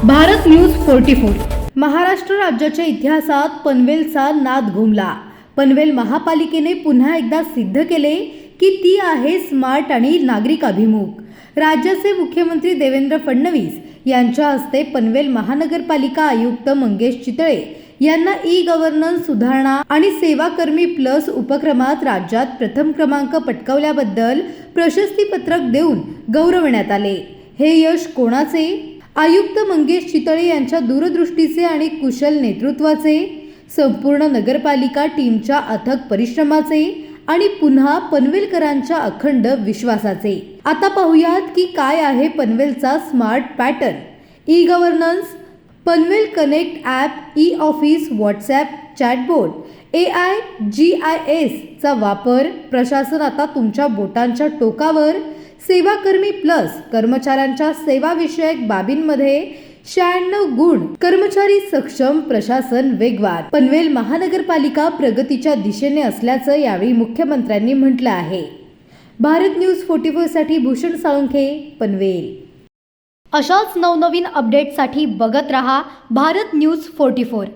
Bharat news 44. Maharashtra राज्याच्या इतिहासात पनवेलचा नाद घुमला. पनवेल महापालिकेने पुन्हा एकदा सिद्ध केले की ती आहे स्मार्ट आणि नागरिक अभिमुख. राज्याचे मुख्यमंत्री देवेंद्र फडणवीस यांच्या हस्ते पनवेल महानगरपालिका आयुक्त मंगेश चितळे यांना ई-गव्हर्नन्स सुधारणा आणि सेवाकर्मी प्लस उपक्रमात राज्यात प्रथम क्रमांक पटकावल्याबद्दल प्रशस्तीपत्रक देऊन गौरवण्यात आले. हे यश कोणाचे? आयुक्त मंगेश चितळे यांच्या दूरदृष्टीचे आणि कुशल नेतृत्वाचे, संपूर्ण नगरपालिका टीमच्या अथक परिश्रमाचे आणि पुन्हा पनवेलकरांच्या अखंड विश्वासाचे. आता पाहूयात की काय आहे पनवेलचा smart pattern. E governance. Panvel connect app, e office, WhatsApp, chatbot, AI, GIS चा वापर. प्रशासन आता तुमच्या बोटांच्या टोकावर. सेवाकर्मी प्लस. कर्मचाऱ्यांच्या सेवाविषयक बाबींमध्ये 96 गुण. कर्मचारी सक्षम, प्रशासन वेगवान. पनवेल महानगरपालिका प्रगतीच्या दिशेने असल्याचं यावेळी मुख्यमंत्र्यांनी म्हटलं आहे. भारत न्यूज 44 साठी भूषण साळुंखे, पनवेल. अशाच नवनवीन अपडेटसाठी बघत रहा भारत न्यूज 44.